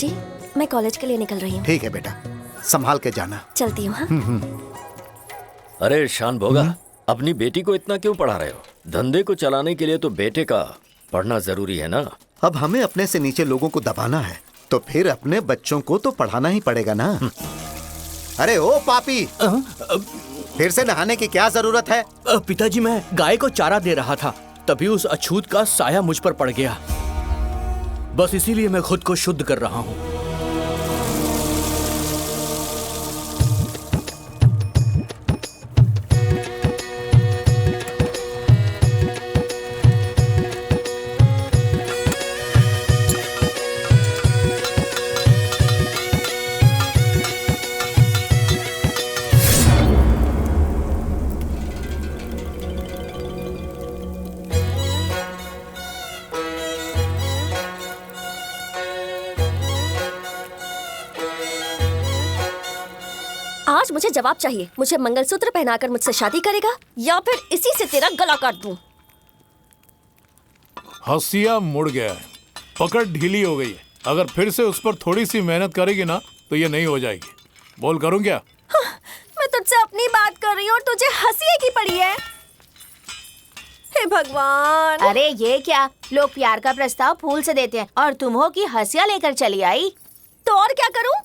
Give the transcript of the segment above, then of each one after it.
पिताजी, मैं कॉलेज के लिए निकल रही हूँ। ठीक है बेटा, संभाल के जाना। चलती हूँ। हाँ? अरे शान भोगा, अपनी बेटी को इतना क्यों पढ़ा रहे हो? धंधे को चलाने के लिए तो बेटे का पढ़ना जरूरी है ना। अब हमें अपने से नीचे लोगों को दबाना है तो फिर अपने बच्चों को तो पढ़ाना ही पड़ेगा ना। अरे ओ पापी, फिर से नहाने की क्या जरूरत है? पिताजी, मैं गाय को चारा दे रहा था, तभी उस अछूत का साया मुझ पर पड़ गया। बस इसीलिए मैं खुद को शुद्ध कर रहा हूँ। आज मुझे जवाब चाहिए। मुझे मंगलसूत्र पहनाकर मुझसे शादी करेगा या फिर इसी से तेरा गला काट दूं? हंसिया मुड़ गया है, पकड़ ढीली हो गई है। अगर फिर से उस पर थोड़ी सी मेहनत करेगी ना तो ये नहीं हो जाएगी। बोल, करूं क्या? हाँ, मैं तुझसे अपनी बात कर रही हूँ और तुझे हंसी की पड़ी है। हे भगवान! अरे ये क्या, लोग प्यार का प्रस्ताव फूल से देते हैं और तुम हो कि हंसिया लेकर चली आई। तो और क्या करूं?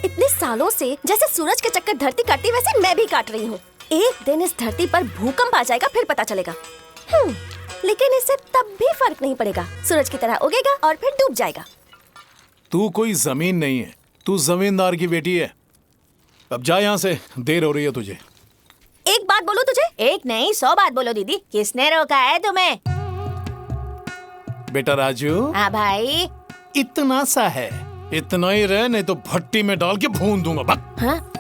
इतने सालों से जैसे सूरज के चक्कर धरती काटती वैसे मैं भी काट रही हूँ। एक दिन इस धरती पर भूकंप आ जाएगा, फिर पता चलेगा। लेकिन इससे तब भी फर्क नहीं पड़ेगा। सूरज की तरह उगेगा और फिर डूब जाएगा। तू कोई जमीन नहीं है, तू जमींदार की बेटी है। अब जा यहाँ से, देर हो रही है तुझे। एक बात बोलूं तुझे? एक नहीं 100 बात बोलो दीदी। किसने रोका है तुम्हें? बेटा राजू, हाँ भाई। इतना सा है, इतना ही रह, नहीं तो भट्टी में डाल के भून दूंगा। बक। हाँ?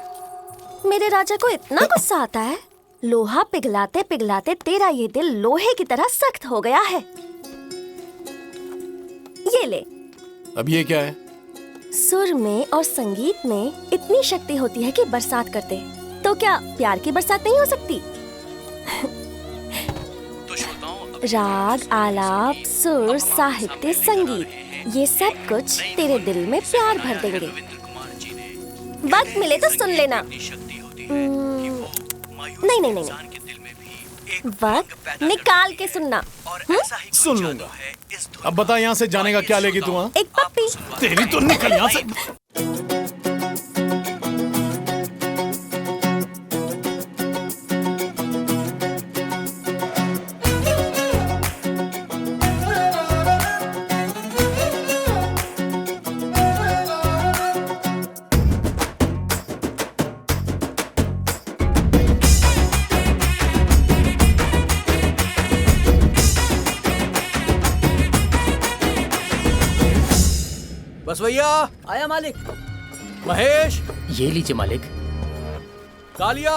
मेरे राजा को इतना गुस्सा आता है। लोहा पिघलाते पिघलाते तेरा ये दिल लोहे की तरह सख्त हो गया है। ये ले। अब ये क्या है? सुर में और संगीत में इतनी शक्ति होती है कि बरसात करते। तो क्या प्यार की बरसात नहीं हो सकती? राग, आलाप, सुर, साहित्य, संगीत, ये सब कुछ तेरे दिल में प्यार भर देंगे। वक्त मिले तो सुन लेना। नहीं नहीं नहीं, वक्त निकाल के सुनना। सुन लूंगा। अब बता, यहाँ से जाने का क्या लेगी तू? एक पप्पी। तेरी तो निकल यहाँ से। बस भैया, आया मालिक। महेश, ये लीजिए मालिक। कालिया,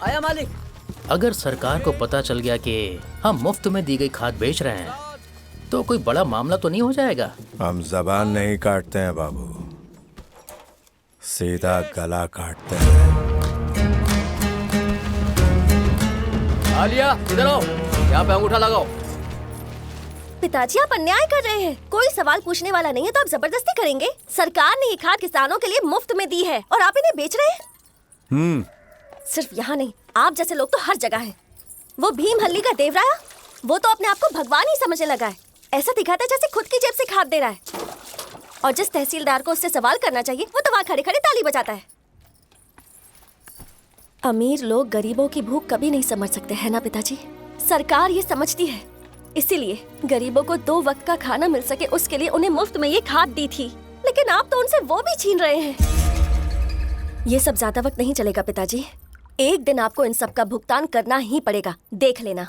आया मालिक। अगर सरकार को पता चल गया कि हम मुफ्त में दी गई खाद बेच रहे हैं तो कोई बड़ा मामला तो नहीं हो जाएगा? हम जबान नहीं काटते हैं बाबू, सीधा गला काटते हैं। कालिया, इधर आओ, यहाँ पे अंगूठा लगाओ। पिताजी, आप अन्याय कर रहे हैं। कोई सवाल पूछने वाला नहीं है तो आप जबरदस्ती करेंगे। सरकार ने ये खाद किसानों के लिए मुफ्त में दी है और आप इन्हें बेच रहे हैं। सिर्फ यहाँ नहीं, आप जैसे लोग तो हर जगह हैं। वो भीम हल्ली का देवराया, वो तो अपने आप को भगवान ही समझने लगा है। ऐसा दिखाता है जैसे खुद की जेब से खाद दे रहा है। और जिस तहसीलदार को उससे सवाल करना चाहिए वो तो वहाँ खड़े खड़े ताली बजाता है। अमीर लोग गरीबों की भूख कभी नहीं समझ सकते हैं ना पिताजी। सरकार ये समझती है, इसीलिए गरीबों को 2 वक्त का खाना मिल सके उसके लिए उन्हें मुफ्त में ये खाद दी थी। लेकिन आप तो उनसे वो भी छीन रहे हैं। ये सब ज्यादा वक्त नहीं चलेगा पिताजी। एक दिन आपको इन सब का भुगतान करना ही पड़ेगा, देख लेना।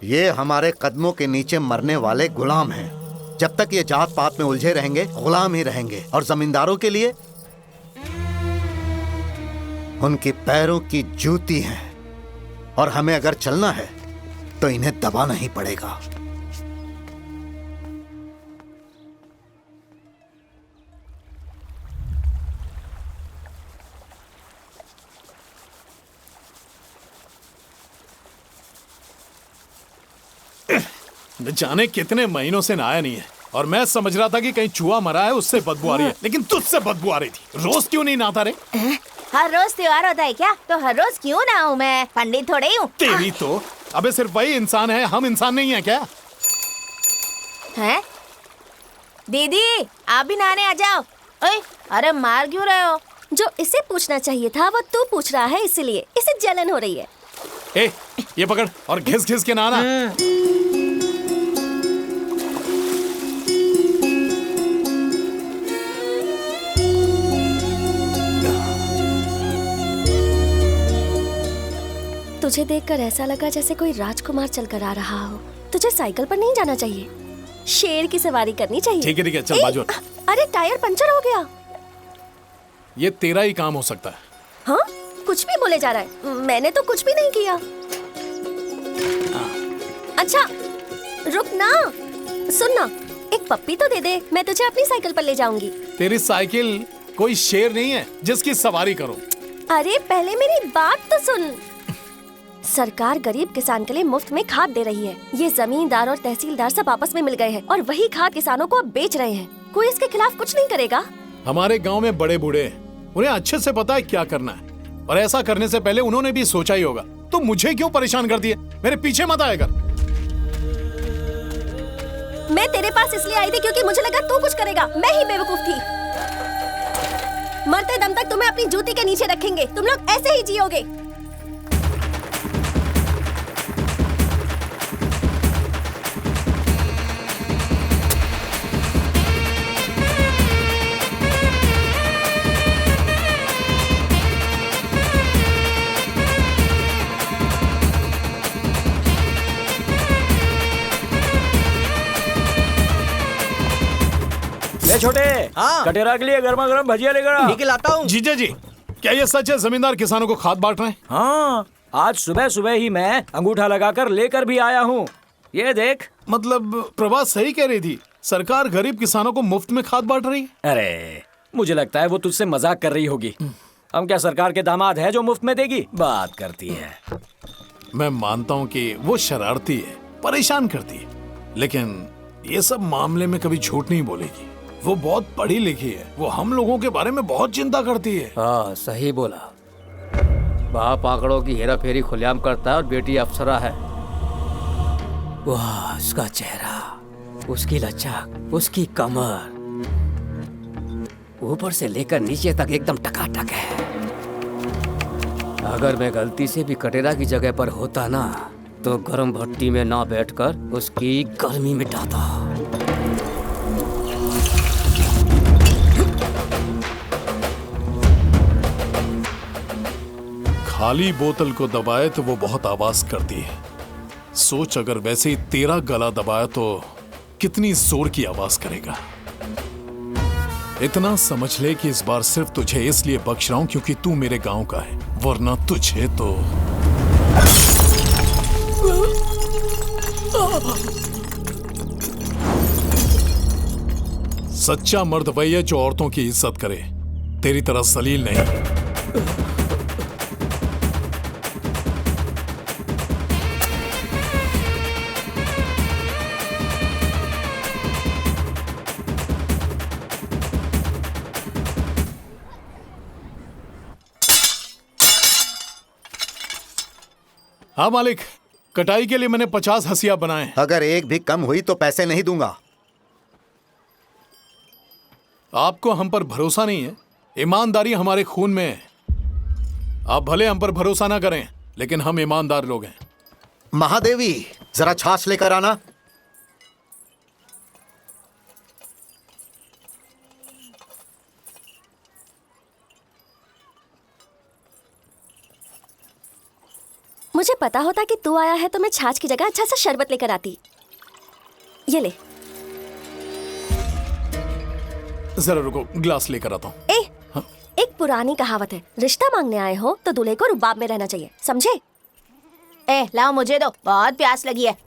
ये हमारे कदमों के नीचे मरने वाले गुलाम हैं। जब तक ये जात पात में उलझे रहेंगे गुलाम ही रहेंगे। और जमींदारों के लिए उनकी पैरों की जूती हैं। और हमें अगर चलना है तो इन्हें दबाना ही पड़ेगा। जाने कितने महीनों से नहाया नहीं है। और मैं समझ रहा था कि कहीं चूहा मरा है, उससे बदबू आ रही है, लेकिन तुझसे बदबू आ रही थी। रोज क्यों नहीं नहाता रे? हर रोज त्योहार होता है क्या? तो हर रोज क्यों ना हूँ मैं? पंडित थोड़े ही हूँ। तेरी तो अबे सिर्फ वही इंसान है, हम इंसान नहीं है क्या? हैं? दीदी आप भी नहाने आ जाओ। ओए, अरे मार क्यों रहे हो? जो इसे पूछना चाहिए था वो तू पूछ रहा है, इसीलिए इसे जलन हो रही है। ए, ये पकड़ और घिस घिस के नहाना। तुझे देखकर ऐसा लगा जैसे कोई राजकुमार चलकर आ रहा हो। तुझे साइकिल पर नहीं जाना चाहिए, शेर की सवारी करनी चाहिए। ठीक है, चल बाजू। अरे टायर पंचर हो गया। ये तेरा ही काम हो सकता है। हाँ, कुछ भी बोले जा रहा है, मैंने तो कुछ भी नहीं किया। अच्छा रुक ना, सुन ना, एक पप्पी तो दे दे, मैं तुझे अपनी साइकिल पर ले जाऊंगी। तेरी साइकिल कोई शेर नहीं है जिसकी सवारी करो। अरे पहले मेरी बात तो सुन। सरकार गरीब किसान के लिए मुफ्त में खाद दे रही है। ये जमींदार और तहसीलदार सब आपस में मिल गए हैं और वही खाद किसानों को अब बेच रहे हैं। कोई इसके खिलाफ कुछ नहीं करेगा। हमारे गांव में बड़े बूढ़े हैं, उन्हें अच्छे से पता है क्या करना है, और ऐसा करने से पहले उन्होंने भी सोचा ही होगा। तो मुझे क्यों परेशान कर दिए? मेरे पीछे मत आएगा। मैं तेरे पास इसलिए आई थी क्योंकि मुझे लगा तू कुछ करेगा। मैं ही बेवकूफ थी। मरते दम तक तुम्हें अपनी जूती के नीचे रखेंगे। तुम लोग ऐसे ही जियोगे। ए छोटे, हाँ। कटेरा के लिए गर्मा गर्म भजिया लेकर आ। ठीक है, लाता हूँ। जीजा जी, क्या ये सच है जमींदार किसानों को खाद बांट रहे हैं? हाँ, आज सुबह सुबह ही मैं अंगूठा लगाकर लेकर भी आया हूँ। ये देख। मतलब प्रभा सही कह रही थी, सरकार गरीब किसानों को मुफ्त में खाद बांट रही है। अरे मुझे लगता है वो तुझसे मजाक कर रही होगी। हम क्या सरकार के दामाद है जो मुफ्त में देगी? बात करती है। मैं मानता हूँ कि वो शरारती है, परेशान करती है, लेकिन ये सब मामले में कभी झूठ नहीं बोलेगी। वो बहुत पढ़ी लिखी है, वो हम लोगों के बारे में बहुत चिंता करती है। हाँ सही बोला। बाप आंकड़ों की हेरा फेरी खुलेआम करता है और बेटी अप्सरा है। वाह, उसका चेहरा, उसकी लचक, उसकी कमर, ऊपर से लेकर नीचे तक एकदम टकाटक है। अगर मैं गलती से भी कटेरा की जगह पर होता ना, तो गर्म भट्टी में ना बैठकर उसकी गर्मी मिटाता। खाली बोतल को दबाए तो वो बहुत आवाज करती है। सोच अगर वैसे ही तेरा गला दबाया तो कितनी जोर की आवाज करेगा। इतना समझ ले कि इस बार सिर्फ तुझे इसलिए बख्श रहा हूं क्योंकि तू मेरे गांव का है, वरना तुझे तो सच्चा मर्द वही है जो औरतों की इज्जत करे, तेरी तरह सलील नहीं। हाँ मालिक, कटाई के लिए मैंने 50 हंसिया बनाए। अगर एक भी कम हुई तो पैसे नहीं दूंगा। आपको हम पर भरोसा नहीं है? ईमानदारी हमारे खून में है। आप भले हम पर भरोसा ना करें, लेकिन हम ईमानदार लोग हैं। महादेवी, जरा छाछ लेकर आना। मुझे पता होता कि तू आया है तो मैं छाछ की जगह अच्छा सा शरबत लेकर आती। ये ले। जरा रुको, ग्लास लेकर आता हूँ। हाँ? एक पुरानी कहावत है, रिश्ता मांगने आए हो तो दूल्हे को रुबाब में रहना चाहिए, समझे? लाओ मुझे दो, बहुत प्यास लगी है।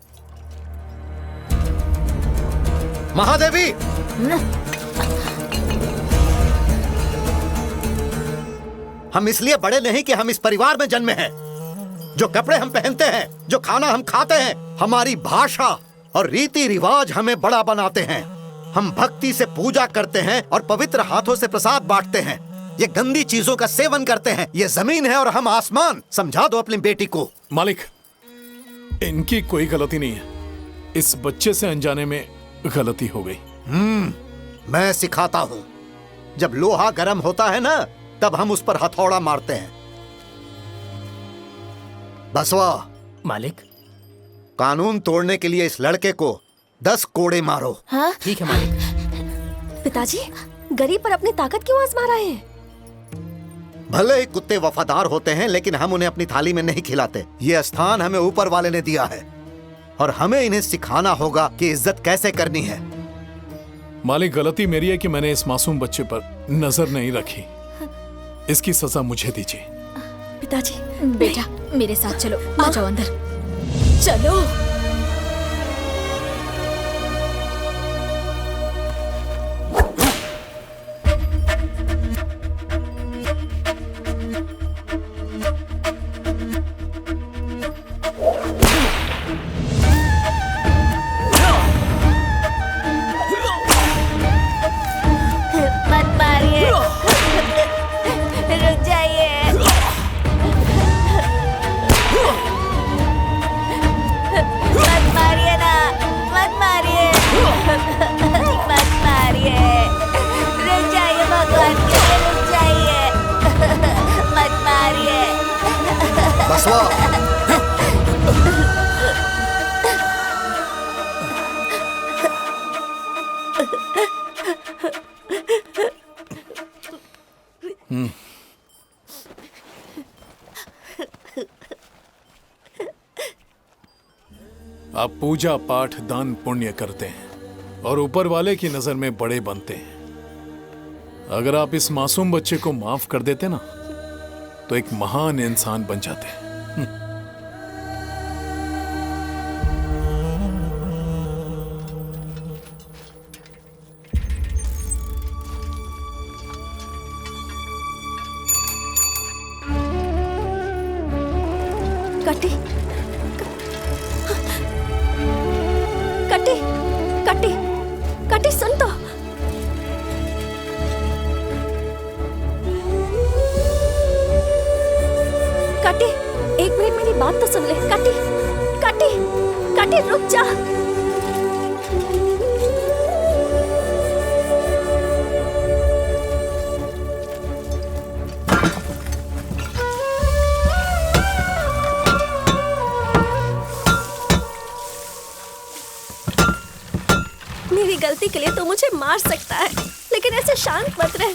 महादेवी, हम इसलिए बड़े नहीं कि हम इस परिवार में जन्मे हैं। जो कपड़े हम पहनते हैं, जो खाना हम खाते हैं, हमारी भाषा और रीति रिवाज हमें बड़ा बनाते हैं। हम भक्ति से पूजा करते हैं और पवित्र हाथों से प्रसाद बांटते हैं। ये गंदी चीजों का सेवन करते हैं। ये जमीन है और हम आसमान। समझा दो अपनी बेटी को। मालिक, इनकी कोई गलती नहीं है। इस बच्चे से अनजाने में गलती हो गई। मैं सिखाता हूँ। जब लोहा गर्म होता है ना, तब हम उस पर हथौड़ा मारते हैं। बसवा, मालिक। कानून तोड़ने के लिए इस लड़के को 10 कोड़े मारो। हाँ? ठीक है मालिक। पिताजी, गरीब पर अपनी ताकत क्यों आजमा रहे हैं? भले ही कुत्ते वफादार होते हैं, लेकिन हम उन्हें अपनी थाली में नहीं खिलाते। ये स्थान हमें ऊपर वाले ने दिया है और हमें इन्हें सिखाना होगा कि इज्जत कैसे करनी है। मालिक, गलती मेरी है कि मैंने इस मासूम बच्चे पर नजर नहीं रखी। इसकी सजा मुझे दीजिए। पिताजी, बेटा मेरे साथ चलो, आ जाओ अंदर चलो। मत मारिए, रुक जाइए। मत मारिए ना, मत मारिए, मत मारिए। रुक जाइए भगवान के लिए, रुक जाइए। मत मारिए। बसवा, आप पूजा पाठ दान पुण्य करते हैं और ऊपर वाले की नजर में बड़े बनते हैं। अगर आप इस मासूम बच्चे को माफ कर देते ना, तो एक महान इंसान बन जाते। कटी, कटी, कटी, कटी, सुन तो। कटी, 1 मिनट मेरी बात तो सुन ले। कटी, कटी, कटी, रुक जा। मेरी गलती के लिए तो मुझे मार सकता है, लेकिन ऐसे शांत मत रह।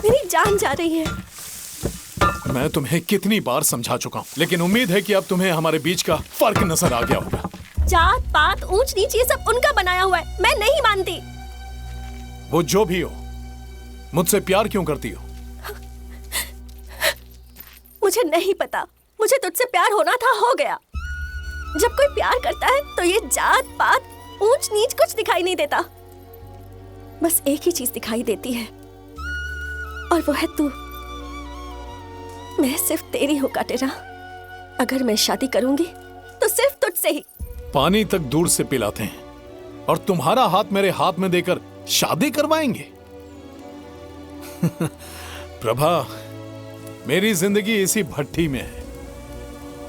मेरी जान जा रही है। मैं तुम्हें कितनी बार समझा चुका हूँ, लेकिन उम्मीद है कि अब तुम्हें हमारे बीच का फर्क नजर आ गया होगा। जात पात ऊंच नीच ये सब उनका बनाया हुआ है, मैं नहीं मानती। वो जो भी हो, मुझसे प्यार क्यों करती हो? मुझे नहीं पता। मुझे तुझसे प्यार होना था, हो गया। जब कोई प्यार करता है तो ये जात पात ऊंच नीच कुछ दिखाई नहीं देता। बस एक ही चीज दिखाई देती है, और वो है तू। मैं सिर्फ तेरी हूँ काटेरा। अगर मैं शादी करूंगी तो सिर्फ तुझसे ही। पानी तक दूर से पिलाते हैं और तुम्हारा हाथ मेरे हाथ में देकर शादी करवाएंगे? प्रभा, मेरी जिंदगी इसी भट्टी में है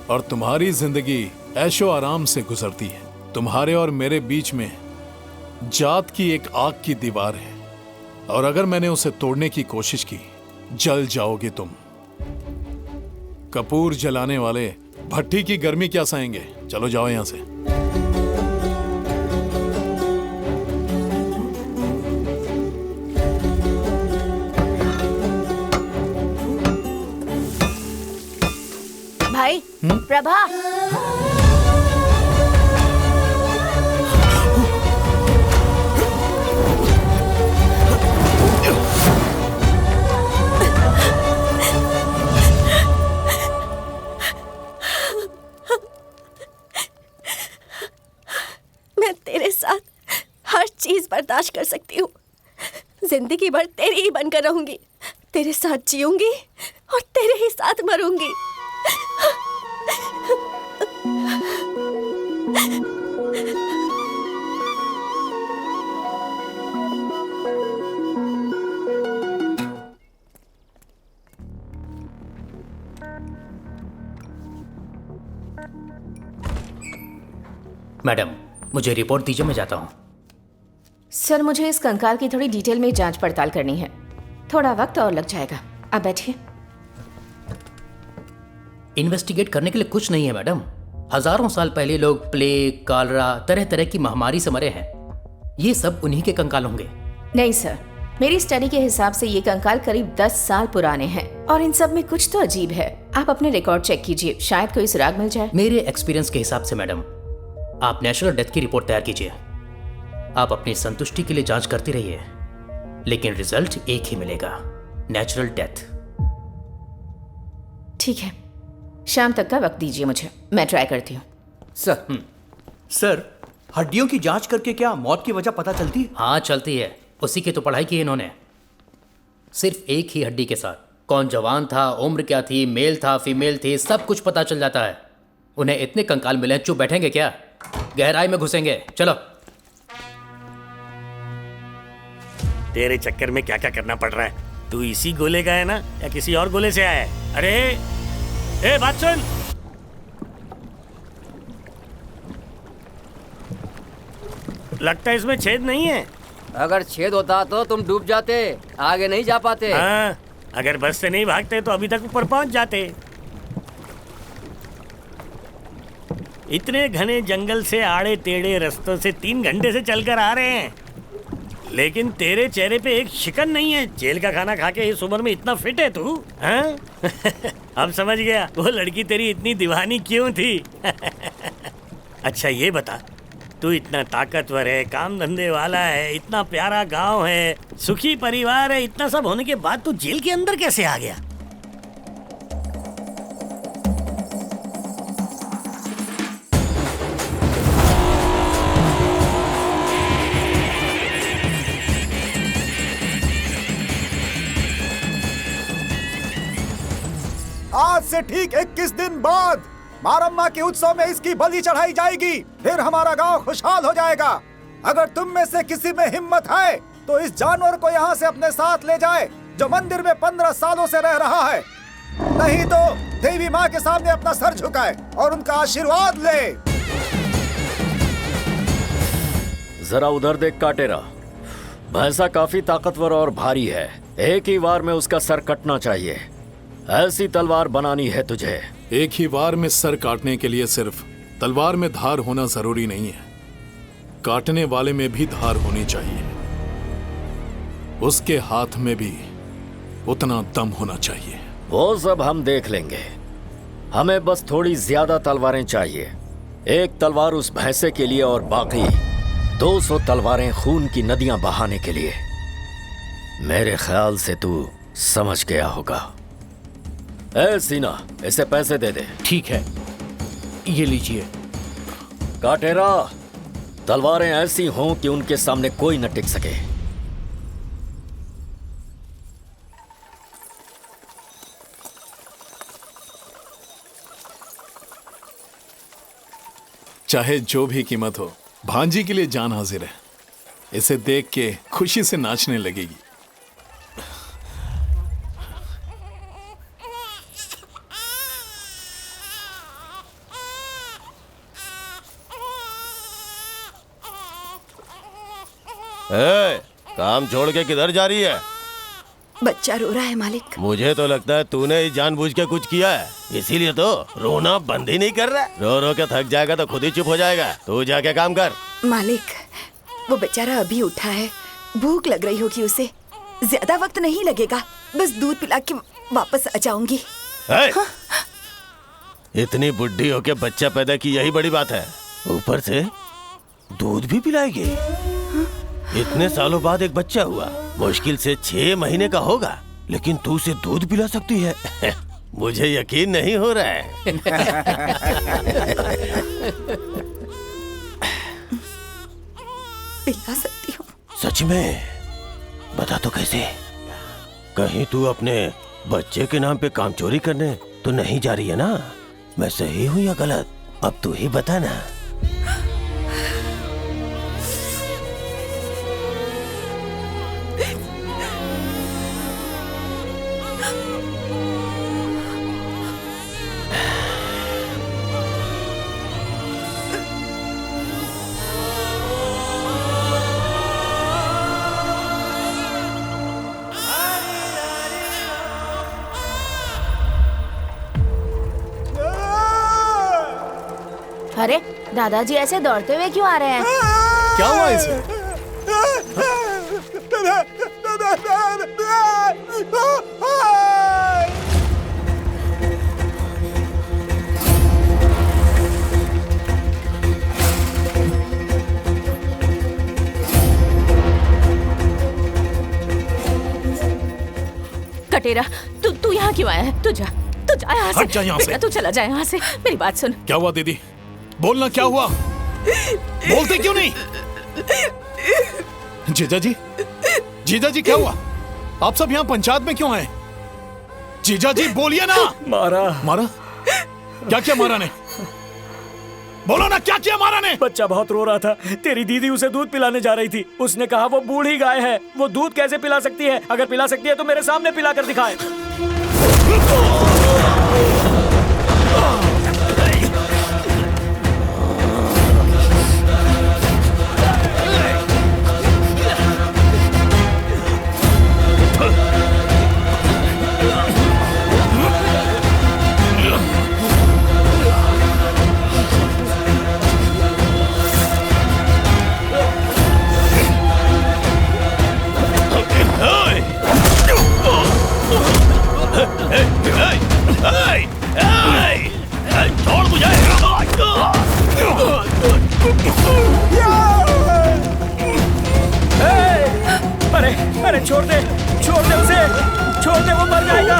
और तुम्हारी जिंदगी ऐशो आराम से गुजरती है। तुम्हारे और मेरे बीच में जात की एक आग की दीवार है, और अगर मैंने उसे तोड़ने की कोशिश की, जल जाओगे तुम। कपूर जलाने वाले भट्टी की गर्मी क्या सहेंगे? चलो जाओ यहां से। भाई, प्रभा, मैं तेरे साथ हर चीज बर्दाश्त कर सकती हूँ। जिंदगी भर तेरी ही बनकर रहूंगी। तेरे साथ जीऊंगी और तेरे ही साथ मरूंगी। मैडम मुझे रिपोर्ट दीजिए, मैं जाता हूँ। सर मुझे इस कंकाल की थोड़ी डिटेल में जांच पड़ताल करनी है, थोड़ा वक्त और लग जाएगा। आप बैठिए। इन्वेस्टिगेट करने के लिए कुछ नहीं है मैडम। हजारों साल पहले लोग प्लेग, कॉलरा, तरह तरह की महामारी से मरे हैं। ये सब उन्हीं के कंकाल होंगे। नहीं सर, मेरी स्टडी के हिसाब से ये कंकाल करीब 10 साल पुराने हैं और इन सब में कुछ तो अजीब है। आप अपने रिकॉर्ड चेक कीजिए, शायद कोई सुराग मिल जाए। मेरे एक्सपीरियंस के हिसाब से मैडम, आप नेचुरल डेथ की रिपोर्ट तैयार कीजिए। आप अपनी संतुष्टि के लिए जांच करती रहिए, लेकिन रिजल्ट एक ही मिलेगा, नेचुरल डेथ। ठीक है, शाम तक का वक्त दीजिए मुझे, मैं ट्राई करती हूँ। सर, हड्डियों की जांच करके क्या मौत की वजह पता चलती है? हाँ चलती है, उसी की तो पढ़ाई की है इन्होंने। सिर्फ एक ही हड्डी के साथ कौन जवान था, उम्र क्या थी, मेल था, फीमेल थी, सब कुछ पता चल जाता है। उन्हें इतने कंकाल मिले, चुप बैठेंगे क्या? गहराई में घुसेंगे। चलो। तेरे चक्कर में क्या क्या करना पड़ रहा है। तू इसी गोले का है ना, या किसी और गोले से आया है? अरे ए बात सुन, लगता है इसमें छेद नहीं है। अगर छेद होता तो तुम डूब जाते, आगे नहीं जा पाते। हाँ, अगर बस से नहीं भागते तो अभी तक ऊपर पहुंच जाते। इतने घने जंगल से आड़े टेढ़े रास्तों से 3 घंटे से चलकर आ रहे हैं, लेकिन तेरे चेहरे पे एक शिकन नहीं है। जेल का खाना खा के इस उम्र में इतना फिट है तू, हाँ? अब समझ गया वो लड़की तेरी इतनी दीवानी क्यों थी। अच्छा ये बता, तू इतना ताकतवर है, काम धंधे वाला है, इतना प्यारा गांव है, सुखी परिवार है, इतना सब होने के बाद तू जेल के अंदर कैसे आ गया? आज से ठीक 21 दिन बाद मारम्मा के उत्सव में इसकी बलि चढ़ाई जाएगी, फिर हमारा गांव खुशहाल हो जाएगा। अगर तुम में से किसी में हिम्मत है तो इस जानवर को यहाँ से अपने साथ ले जाए, जो मंदिर में 15 सालों से रह रहा है। नहीं तो देवी माँ के सामने अपना सर झुकाए और उनका आशीर्वाद ले। जरा उधर देख काटेरा, भैंसा काफी ताकतवर और भारी है। एक ही वार में उसका सर कटना चाहिए। ऐसी तलवार बनानी है तुझे। एक ही वार में सर काटने के लिए सिर्फ तलवार में धार होना जरूरी नहीं है, काटने वाले में भी धार होनी चाहिए। उसके हाथ में भी उतना दम होना चाहिए। वो सब हम देख लेंगे, हमें बस थोड़ी ज्यादा तलवारें चाहिए। एक तलवार उस भैंसे के लिए और बाकी 200 तलवारें खून की नदियां बहाने के लिए। मेरे ख्याल से तू समझ गया होगा। ए सीना, इसे पैसे दे दे। ठीक है, ये लीजिए। काटेरा, तलवारें ऐसी हों कि उनके सामने कोई न टिक सके। चाहे जो भी कीमत हो, भांजी के लिए जान हाजिर है। इसे देख के खुशी से नाचने लगेगी। काम छोड़ के किधर जा रही है? बच्चा रो रहा है मालिक। मुझे तो लगता है तूने ही जानबूझ के कुछ किया है, इसीलिए तो रोना बंद ही नहीं कर रहा। रो रो के थक जाएगा तो खुद ही चुप हो जाएगा। तू जाके काम कर। मालिक, वो बेचारा अभी उठा है, भूख लग रही होगी उसे। ज्यादा वक्त नहीं लगेगा, बस दूध पिला के वापस आ जाऊंगी। हाँ? इतनी बुढ़ी होके बच्चा पैदा की, यही बड़ी बात है। ऊपर से दूध भी पिलाएगी। इतने सालों बाद एक बच्चा हुआ, मुश्किल से 6 महीने का होगा, लेकिन तू उसे दूध पिला सकती है। मुझे यकीन नहीं हो रहा है। पिला सकती हूँ? सच में? बता तो कैसे? कहीं तू अपने बच्चे के नाम पे काम चोरी करने तो नहीं जा रही है ना? मैं सही हूँ या गलत? अब तू ही बता ना। अरे दादाजी ऐसे दौड़ते हुए क्यों आ रहे हैं? क्या हुआ इसे? कटेरा, तू यहाँ क्यों आया है? तू जा यहाँ से। हट जा यहाँ से। बेटा तू चला जा यहाँ से। मेरी बात सुन। क्या हुआ दीदी? बोलना, क्या हुआ? बोलते क्यों नहीं? जीजा जी, जीजा जी क्या हुआ? आप सब यहाँ पंचायत में क्यों आए? जीजा जी बोलिए ना। मारा? क्या मारा ने? बोलो ना, क्या किया मारा ने? बच्चा बहुत रो रहा था। तेरी दीदी उसे दूध पिलाने जा रही थी। उसने कहा वो बूढ़ी गाय है, वो दूध कैसे पिला सकती है? अगर पिला सकती है तो मेरे सामने पिला कर दिखाए। छोड़ मुझे। अरे छोड़ दे उसे, छोड़ दे, वो मर जाएगा।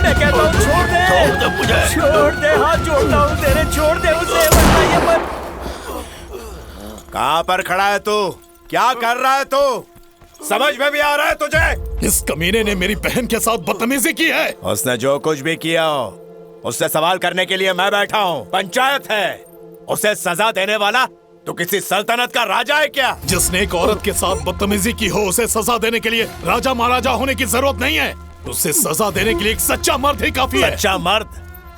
मैं कहता हूँ छोड़ दे मुझे। छोड़ दे, हाथ जोड़ता हूँ तेरे, छोड़ दे उसे, वरना ये मर। कहाँ पर खड़ा है तू? क्या कर रहा है तू? समझ में भी आ रहा है तुझे? इस कमीने ने मेरी बहन के साथ बदतमीजी की है। उसने जो कुछ भी किया हो, उससे सवाल करने के लिए मैं बैठा हूँ। पंचायत है, उसे सजा देने वाला तो किसी सल्तनत का राजा है क्या? जिसने एक औरत के साथ बदतमीजी की हो, उसे सजा देने के लिए राजा महाराजा होने की जरूरत नहीं है। उसे सजा देने के लिए एक सच्चा मर्द ही काफी है। सच्चा मर्द?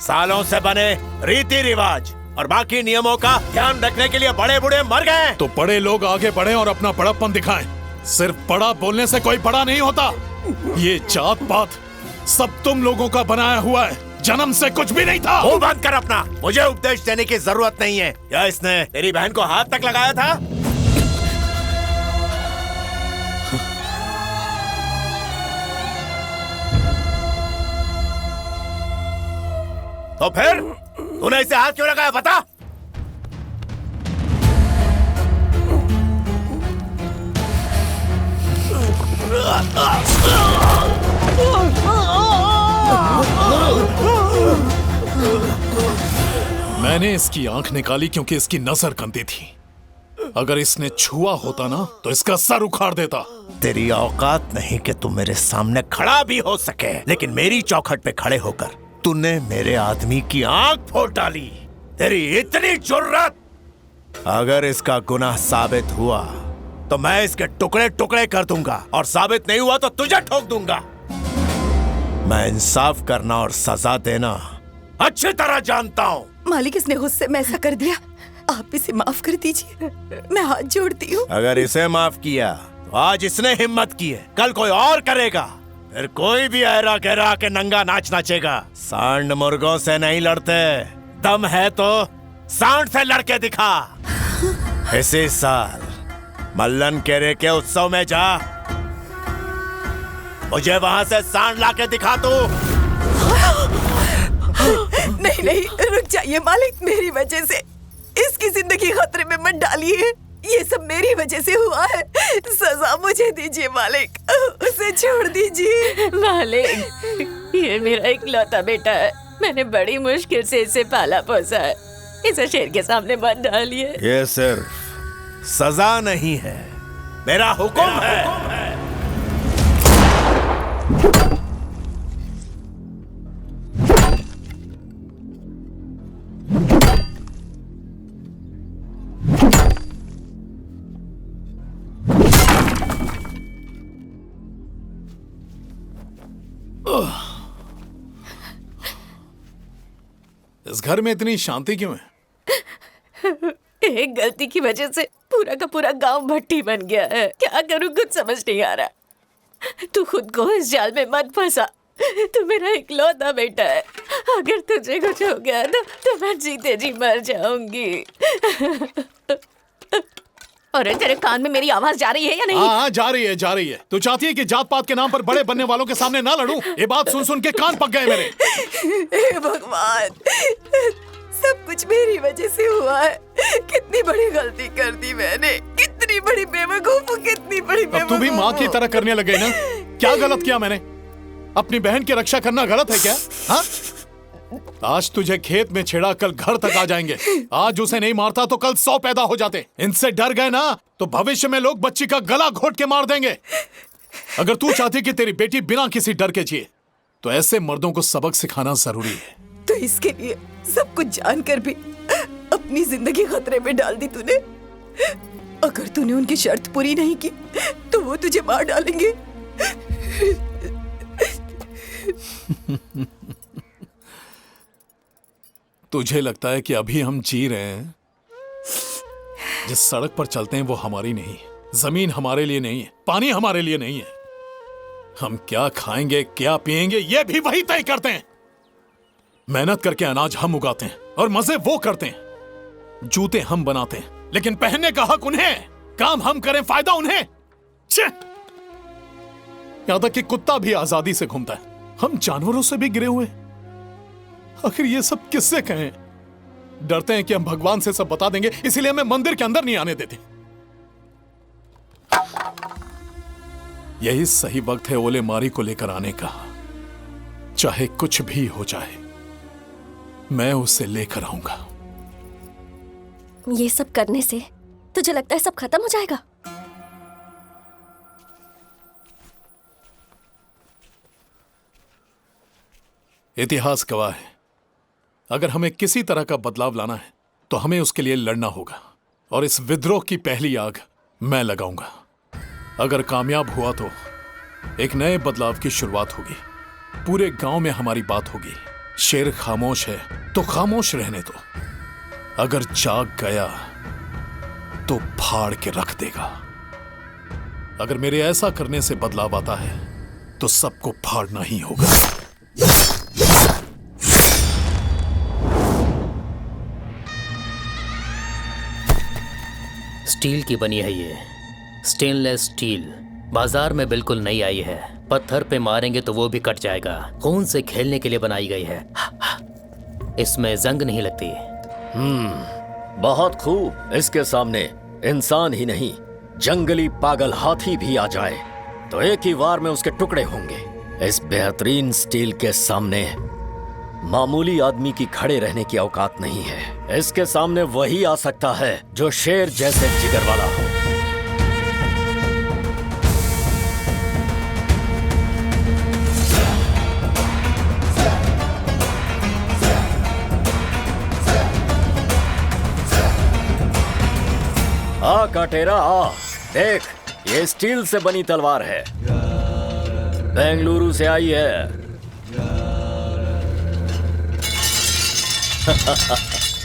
सालों से बने रीति रिवाज और बाकी नियमों का ध्यान रखने के लिए बड़े बूढ़े मर गए। तो बड़े लोग आगे बढ़े और अपना बड़प्पन दिखाएं। सिर्फ बड़ा बोलने से कोई बड़ा नहीं होता। ये जात पात सब तुम लोगों का बनाया हुआ है, जन्म से कुछ भी नहीं था। मुंह बंद कर अपना। मुझे उपदेश देने की जरूरत नहीं है। क्या इसने तेरी बहन को हाथ तक लगाया था? तो फिर तूने इसे हाथ क्यों लगाया, बता? मैंने इसकी आंख निकाली क्योंकि इसकी नजर गंदी थी। अगर इसने छुआ होता ना तो इसका सर उखाड़ देता। तेरी औकात नहीं कि तू मेरे सामने खड़ा भी हो सके, लेकिन मेरी चौखट पे खड़े होकर तूने मेरे आदमी की आंख फोड़ डाली। तेरी इतनी जुर्रत! अगर इसका गुनाह साबित हुआ तो मैं इसके टुकड़े टुकड़े कर दूंगा, और साबित नहीं हुआ तो तुझे ठोक दूंगा। मैं इंसाफ करना और सजा देना अच्छी तरह जानता हूँ। मालिक, इसने गुस्से में ऐसा कर दिया, आप इसे माफ कर दीजिए। मैं हाथ जोड़ती हूँ। अगर इसे माफ किया तो आज इसने हिम्मत की है, कल कोई और करेगा। फिर कोई भी ऐरा गहरा के नंगा नाच नाचेगा। सांड मुर्गों से नहीं लड़ते, दम है तो सांड से लड़के दिखा। इसी साल मल्लन केरे के उत्सव में जा, मुझे वहां से सांड लाके दिखा तू। नहीं नहीं, रुक जाइए मालिक, मेरी वजह से इसकी जिंदगी खतरे में मत डालिए। ये सब मेरी वजह से हुआ है। सजा मुझे दीजिए मालिक, उसे छोड़ दीजिए। मालिक, ये मेरा इकलौता बेटा है। मैंने बड़ी मुश्किल से इसे पाला पोसा है। इसे शेर के सामने मत डालिए। ये सिर्फ सजा नहीं है, मेरा हुक्म है। इस घर में इतनी शांति क्यों है? एक गलती की वजह से पूरा का पूरा गांव भट्टी बन गया है। क्या करूं कुछ समझ नहीं आ रहा। तू खुद को इस जाल में मत फंसा। तू मेरा इकलौता बेटा है। अगर तुझे कुछ हो गया तो मैं जीते जी मर जाऊंगी। अरे तेरे कान में मेरी आवाज जा रही है या नहीं? हाँ, जा रही है, जा रही है। तू चाहती है कि जात पात के नाम पर बड़े बनने वालों के सामने ना लड़ूं? ये बात सुन सुन के कान पक गए मेरे। हे भगवान, सब कुछ मेरी वजह से हुआ है। कितनी बड़ी गलती कर दी मैंने, कितनी बड़ी बेवकूफ, कितनी बड़ी बेवकूफ। अब तू भी माँ की तरह करने लग गई ना? क्या गलत किया मैंने? अपनी बहन की रक्षा करना गलत है क्या? हाँ? आज तुझे खेत में छेड़ा, कल घर तक आ जाएंगे। आज उसे नहीं मारता तो कल 100 पैदा हो जाते। इनसे डर गए ना तो भविष्य में लोग बच्ची का गला घोट के मार देंगे। अगर तू चाहती कि तेरी बेटी बिना किसी डर के जिए तो ऐसे मर्दों को सबक सिखाना जरूरी है। तो इसके लिए सब कुछ जानकर भी अपनी जिंदगी खतरे में डाल दी तूने। अगर तूने उनकी शर्त पूरी नहीं की तो वो तुझे मार डालेंगे। तुझे लगता है कि अभी हम जी रहे हैं? जिस सड़क पर चलते हैं वो हमारी नहीं है, जमीन हमारे लिए नहीं है, पानी हमारे लिए नहीं है। हम क्या खाएंगे, क्या पिएंगे, ये भी वही तय करते हैं। मेहनत करके अनाज हम उगाते हैं और मजे वो करते हैं। जूते हम बनाते हैं लेकिन पहनने का हक उन्हें, काम हम करें, फायदा उन्हें। यहां तक कि कुत्ता भी आजादी से घूमता है। हम जानवरों से भी गिरे हुए। आखिर ये सब किससे कहें? डरते हैं कि हम भगवान से सब बता देंगे, इसीलिए हमें मंदिर के अंदर नहीं आने देते। यही सही वक्त है ओले मारी को लेकर आने का। चाहे कुछ भी हो जाए मैं उसे लेकर आऊंगा। ये सब करने से तुझे लगता है सब खत्म हो जाएगा? इतिहास गवाह है, अगर हमें किसी तरह का बदलाव लाना है तो हमें उसके लिए लड़ना होगा। और इस विद्रोह की पहली आग मैं लगाऊंगा। अगर कामयाब हुआ तो एक नए बदलाव की शुरुआत होगी। पूरे गांव में हमारी बात होगी। शेर खामोश है तो खामोश रहने दो, अगर जाग गया तो फाड़ के रख देगा। अगर मेरे ऐसा करने से बदलाव आता है तो सबको फाड़ना ही होगा। स्टील की बनी है ये, स्टेनलेस स्टील। बाजार में बिल्कुल नई आई है। पत्थर पे मारेंगे तो वो भी कट जाएगा। खून से खेलने के लिए बनाई गई है। इसमें जंग नहीं लगती। बहुत खूब। इसके सामने इंसान ही नहीं, जंगली पागल हाथी भी आ जाए तो एक ही वार में उसके टुकड़े होंगे। इस बेहतरीन स्टील के सामने मामूली आदमी की खड़े रहने की औकात नहीं है। इसके सामने वही आ सकता है जो शेर जैसे जिगर वाला हो। आ काटेरा आ, देख ये स्टील से बनी तलवार है, बेंगलुरु से आई है।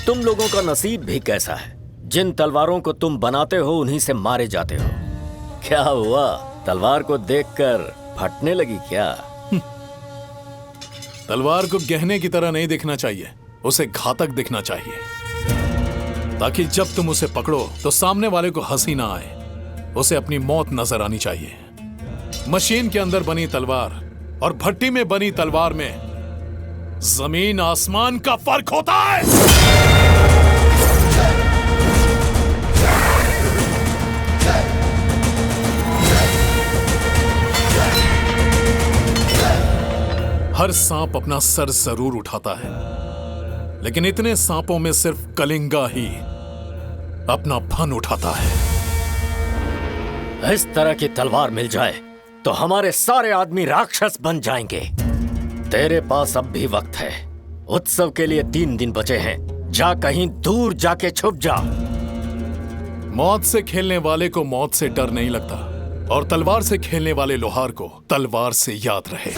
तुम लोगों का नसीब भी कैसा है, जिन तलवारों को तुम बनाते हो उन्हीं से मारे जाते हो। क्या हुआ, तलवार को देखकर फटने लगी क्या? तलवार को गहने की तरह नहीं दिखना चाहिए, उसे घातक दिखना चाहिए, ताकि जब तुम उसे पकड़ो तो सामने वाले को हंसी ना आए, उसे अपनी मौत नजर आनी चाहिए। मशीन के अंदर बनी तलवार और भट्टी में बनी तलवार में जमीन आसमान का फर्क होता है। हर सांप अपना सर जरूर उठाता है, लेकिन इतने सांपों में सिर्फ कलिंगा ही अपना फन उठाता है। इस तरह की तलवार मिल जाए तो हमारे सारे आदमी राक्षस बन जाएंगे। तेरे पास अब भी वक्त है। उत्सव के लिए 3 दिन बचे हैं। जा कहीं दूर जाके छुप जा। मौत से खेलने वाले को मौत से डर नहीं लगता, और तलवार से खेलने वाले लोहार को तलवार से याद रहे।